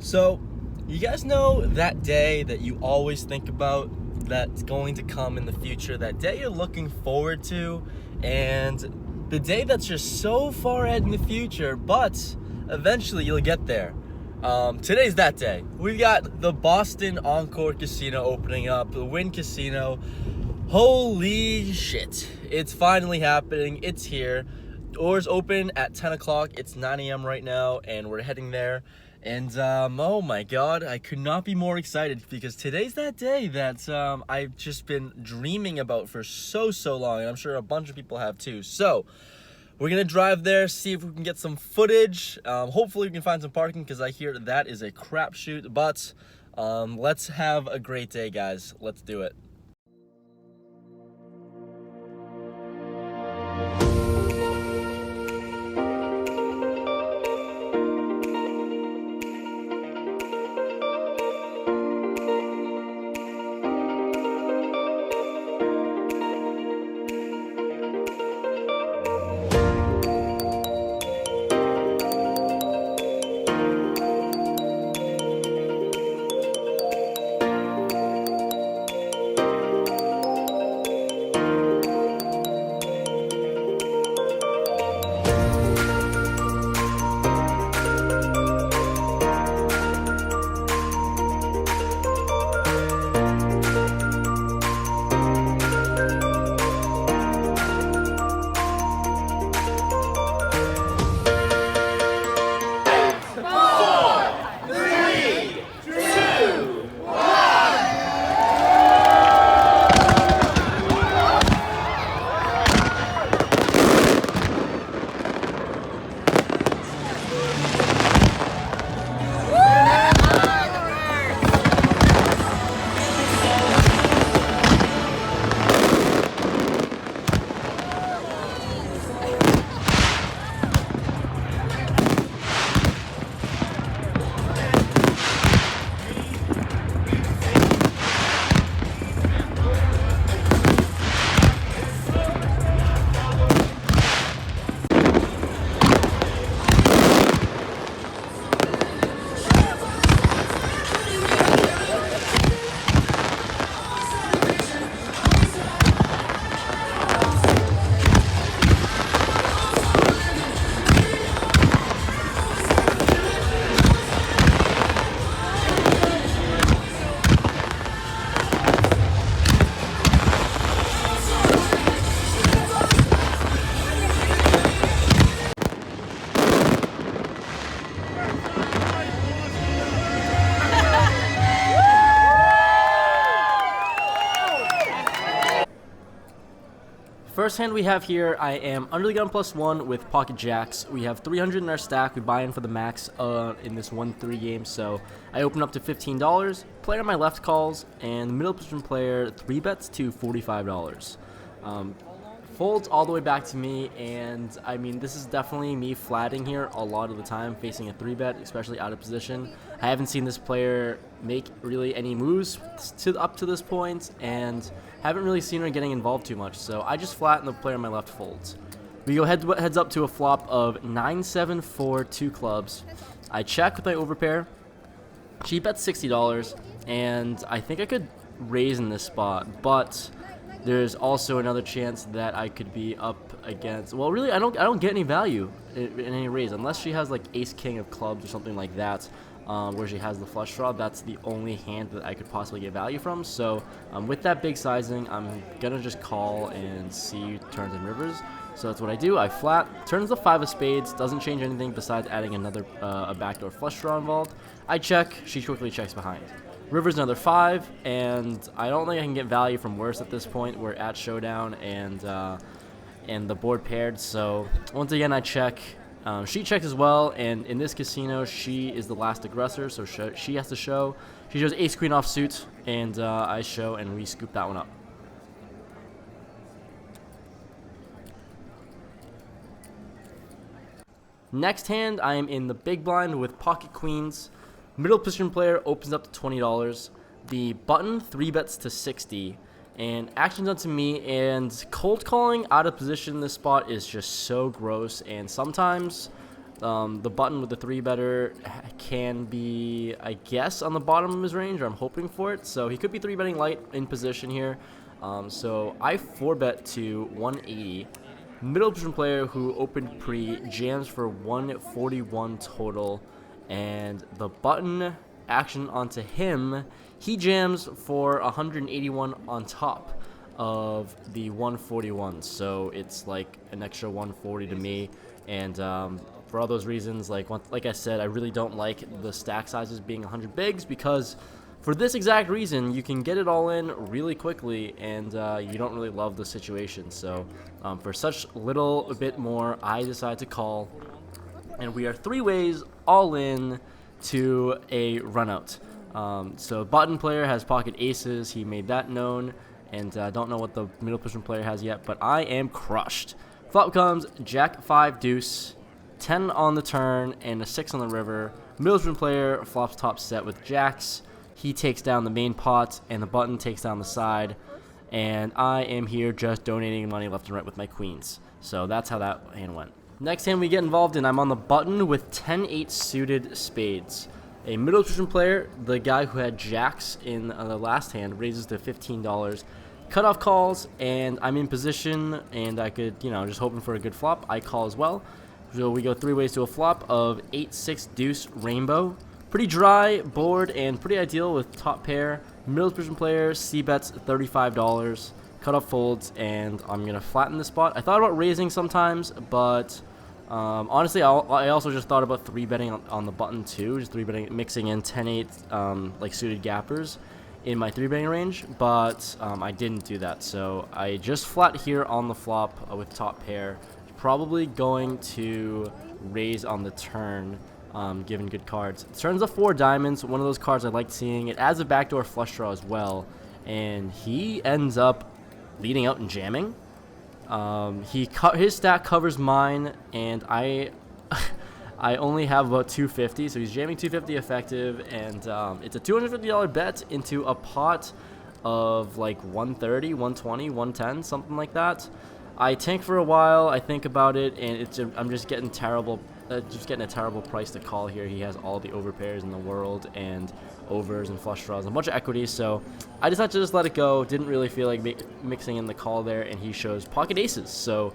So, you guys know that day that you always think about that's going to come in the future, that day you're looking forward to, and the day that's just so far ahead in the future, but eventually you'll get there. Today's that day. We've got the Boston ENCORE Casino opening up, the Wynn Casino. Holy shit. It's finally happening. It's here. Doors open at 10 o'clock. It's 9 a.m. right now, and we're heading there. And oh my god, I could not be more excited because today's that day that I've just been dreaming about for so long, and I'm sure a bunch of people have too. So we're gonna drive there, see if we can get some footage. Hopefully we can find some parking because I hear that is a crapshoot. But let's have a great day, guys. Let's do it. First hand we have here, I am under the gun +1 with pocket jacks. We have 300 in our stack. We buy in for the max in this 1-3 game, so I open up to $15. Player on my left calls, and the middle position player 3-bets to $45. Folds all the way back to me, and I mean, this is definitely me flatting here a lot of the time, facing a 3-bet, especially out of position. I haven't seen this player make really any moves up to this point, and haven't really seen her getting involved too much, so I just flatten the player on my left folds. We go heads up to a flop of 9-7 4 2 clubs. I check with my overpair. She bets $60, and I think I could raise in this spot, but there's also another chance that I could be up against. Well, really, I don't get any value in any raise unless she has like ace king of clubs or something like that, where she has the flush draw. That's the only hand that I could possibly get value from. So with that big sizing, I'm gonna just call and see turns and rivers. So that's what I do. I flat, turns the 5 of spades, doesn't change anything besides adding another a backdoor flush draw involved. I check, she quickly checks behind. River's another 5, and I don't think I can get value from worse at this point. We're at showdown, and the board paired. So once again, I check. She checks as well, and in this casino, she is the last aggressor, so she has to show. She shows ace queen off suit, and I show, and we scoop that one up. Next hand, I am in the big blind with pocket queens. Middle position player opens up to $20. The button 3-bets to 60. And action's up to me, and cold calling out of position in this spot is just so gross, and sometimes The button with the 3-better can be, I guess, on the bottom of his range, or I'm hoping for it. So he could be 3-betting light in position here. So I 4-bet to 180. Middle position player who opened pre jams for 141 total, and the button action onto him, he jams for 181 on top of the 141, so it's like an extra 140 to me. And for all those reasons, like I said, I really don't like the stack sizes being 100 bigs, because for this exact reason, you can get it all in really quickly, and you don't really love the situation. So for such little bit more, I decide to call, and we are 3 ways all in to a runout. So button player has pocket aces. He made that known, and I don't know what the middle position player has yet, but I am crushed. Flop comes Jack 5 deuce, 10 on the turn, and a 6 on the river. Middle position player flops top set with jacks. He takes down the main pot, and the button takes down the side. And I am here just donating money left and right with my queens. So that's how that hand went. Next hand we get involved in, I'm on the button with 10-8 suited spades. A middle position player, the guy who had jacks in the last hand, raises to $15. Cutoff calls, and I'm in position, and I could, just hoping for a good flop. I call as well. So we go 3 ways to a flop of 8-6 deuce rainbow. Pretty dry board and pretty ideal with top pair. Middle position player, c-bets $35. Cutoff folds, and I'm going to flatten the spot. I thought about raising sometimes, but honestly, I also just thought about 3-betting on the button too. Just 3-betting, mixing in 10-8 like suited gappers in my 3-betting range, but I didn't do that. So I just flat here on the flop with top pair. Probably going to raise on the turn, given good cards. Turns of 4 diamonds, one of those cards I liked seeing. It adds a backdoor flush draw as well, and he ends up leading out and jamming. His stack covers mine, and I only have about 250, so he's jamming 250 effective, and it's a $250 bet into a pot of like 130, 120, 110, something like that. I tank for a while, I think about it, and I'm just getting a terrible price to call here. He has all the overpairs in the world, and overs and flush draws, and a bunch of equity, so I decided to just let it go. Didn't really feel like mixing in the call there, and he shows pocket aces, so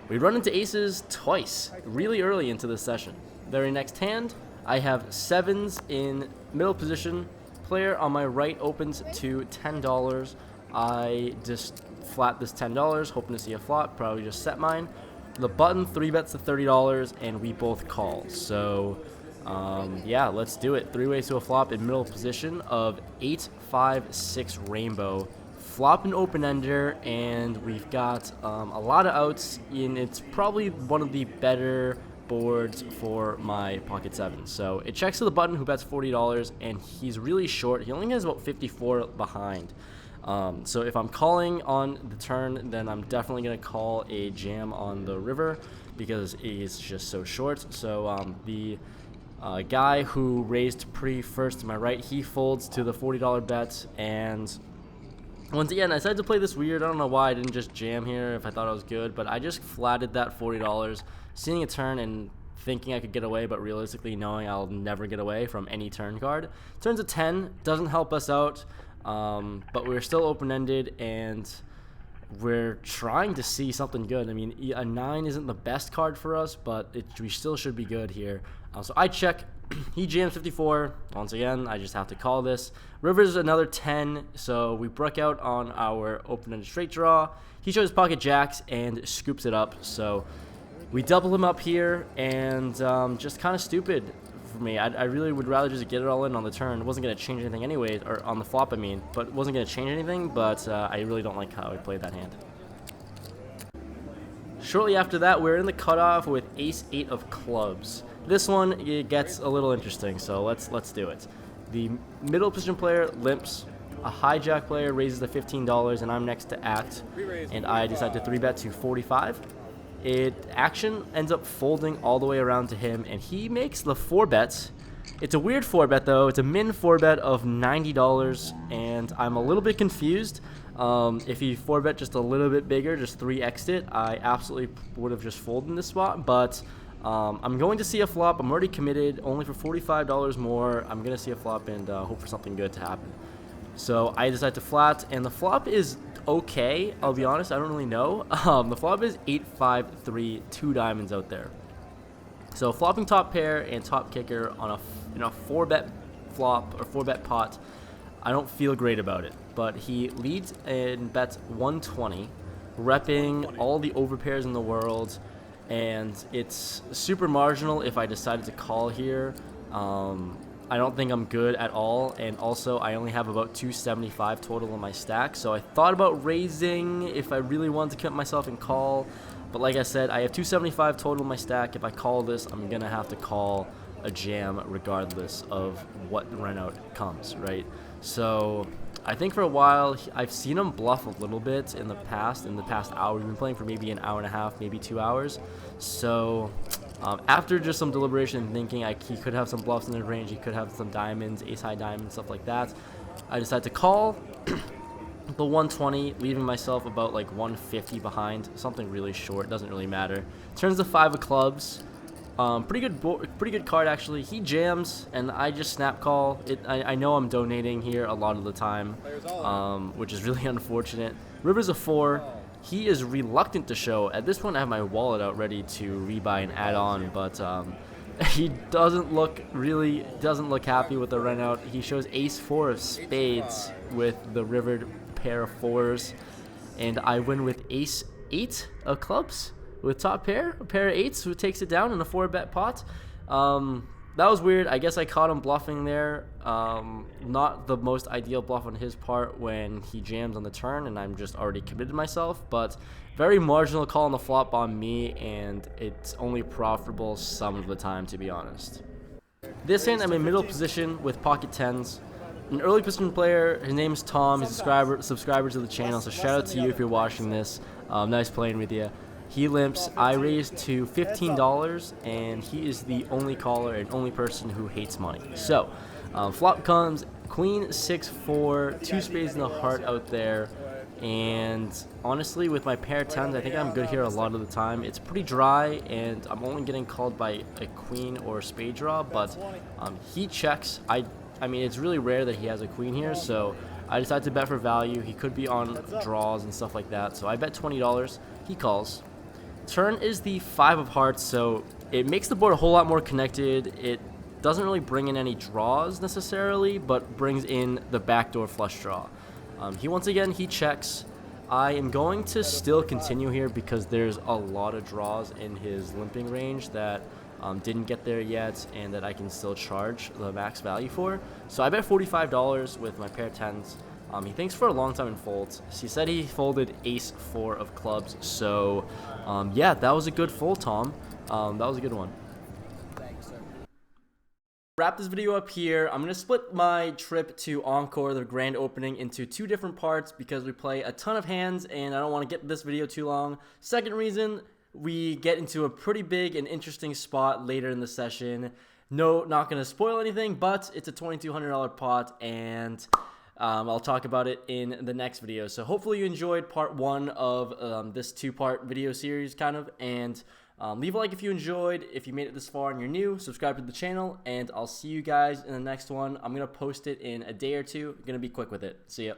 we run into aces twice really early into the session. Very next hand, I have 7s in middle position. Player on my right opens to $10. I just flat this $10, hoping to see a flop, probably just set mine. The button 3-bets to $30, and we both call. So yeah, let's do it. 3 ways to a flop in middle position of 8-5-6 rainbow. Flop an open-ender, and we've got a lot of outs, and it's probably one of the better boards for my pocket 7. So it checks to the button, who bets $40, and he's really short. He only has about 54 behind. So if I'm calling on the turn, then I'm definitely going to call a jam on the river, because he's just so short. So the guy who raised pre-first to my right, he folds to the $40 bet, and once again, I decided to play this weird. I don't know why I didn't just jam here if I thought I was good, but I just flatted that $40, seeing a turn and thinking I could get away, but realistically knowing I'll never get away from any turn card. Turns a 10, doesn't help us out, but we're still open-ended, and we're trying to see something good. I mean, a 9 isn't the best card for us, but we still should be good here. So I check. He jams 54. Once again, I just have to call this. River's another 10, so we broke out on our open-ended straight draw. He shows pocket jacks and scoops it up, so we double him up here, and just kind of stupid for me. I really would rather just get it all in on the turn. It wasn't going to change anything anyway, or on the flop, I mean, but it wasn't going to change anything, but I really don't like how I played that hand. Shortly after that, we're in the cutoff with ace-8 of clubs. This one, it gets a little interesting, so let's do it. The middle position player limps. A hijack player raises the $15, and I'm next to act, and I decide to 3-bet to 45. Action ends up folding all the way around to him, and he makes the 4-bet. It's a weird 4-bet, though. It's a min 4-bet of $90, and I'm a little bit confused. If he 4-bet just a little bit bigger, just 3x'd it, I absolutely would have just folded in this spot, but I'm going to see a flop. I'm already committed, only for $45 more. I'm going to see a flop and hope for something good to happen. So I decide to flat, and the flop is okay. I'll be honest, I don't really know. The flop is 8-5-3, 2 diamonds out there. So flopping top pair and top kicker on a 4-bet flop or 4-bet pot, I don't feel great about it. But he leads and bets 120, repping all the overpairs in the world, and it's super marginal if I decided to call here. I don't think I'm good at all, and also I only have about 275 total in my stack, so I thought about raising if I really wanted to commit myself and call, but like I said, I have 275 total in my stack. If I call this, I'm gonna have to call a jam regardless of what run out comes, right? So I think for a while I've seen him bluff a little bit in the past hour. We've been playing for maybe an hour and a half, maybe 2 hours. So after just some deliberation and thinking, he could have some bluffs in his range, he could have some diamonds, ace-high diamonds, stuff like that, I decided to call the 120, leaving myself about like 150 behind, something really short, doesn't really matter. Turns to 5 of clubs. Pretty good card actually. He jams and I just snap call. I know I'm donating here a lot of the time, which is really unfortunate. River's a 4. He is reluctant to show. At this point, I have my wallet out ready to rebuy and add on, but he doesn't look happy with the run out. He shows ace-4 of spades with the rivered pair of 4s, and I win with ace-8 of clubs with top pair, a pair of 8s, who takes it down in a 4-bet pot. That was weird. I guess I caught him bluffing there. Not the most ideal bluff on his part when he jams on the turn and I'm just already committed myself, but very marginal call on the flop on me, and it's only profitable some of the time, to be honest. This hand, I'm in middle position with pocket 10s. An early position player, his name is Tom. He's a subscriber to the channel, so shout out to you if you're watching this. Nice playing with you. He limps. I raised to $15, and he is the only caller and only person who hates money. So, flop comes queen 6-4, 2 spades in the heart out there, and honestly, with my pair 10s, I think I'm good here a lot of the time. It's pretty dry, and I'm only getting called by a queen or a spade draw, but he checks. I mean, it's really rare that he has a queen here, so I decided to bet for value. He could be on draws and stuff like that, so I bet $20. He calls. Turn is the 5 of hearts, so it makes the board a whole lot more connected. It doesn't really bring in any draws necessarily, but brings in the backdoor flush draw. Once again, he checks. I am going to still continue here because there's a lot of draws in his limping range that didn't get there yet and that I can still charge the max value for. So I bet $45 with my pair 10s. He thinks for a long time and folds. He said he folded ace-4 of clubs, so yeah, that was a good fold, Tom. That was a good one. Thanks, sir. Wrap this video up here. I'm going to split my trip to ENCORE, the grand opening, into 2 different parts because we play a ton of hands and I don't want to get this video too long. Second reason, we get into a pretty big and interesting spot later in the session. No, not going to spoil anything, but it's a $2,200 pot, and I'll talk about it in the next video. So hopefully you enjoyed part 1 of this 2-part video series kind of, and leave a like if you enjoyed. If you made it this far and you're new, subscribe to the channel, and I'll see you guys in the next one. I'm going to post it in a day or two. I'm going to be quick with it. See ya.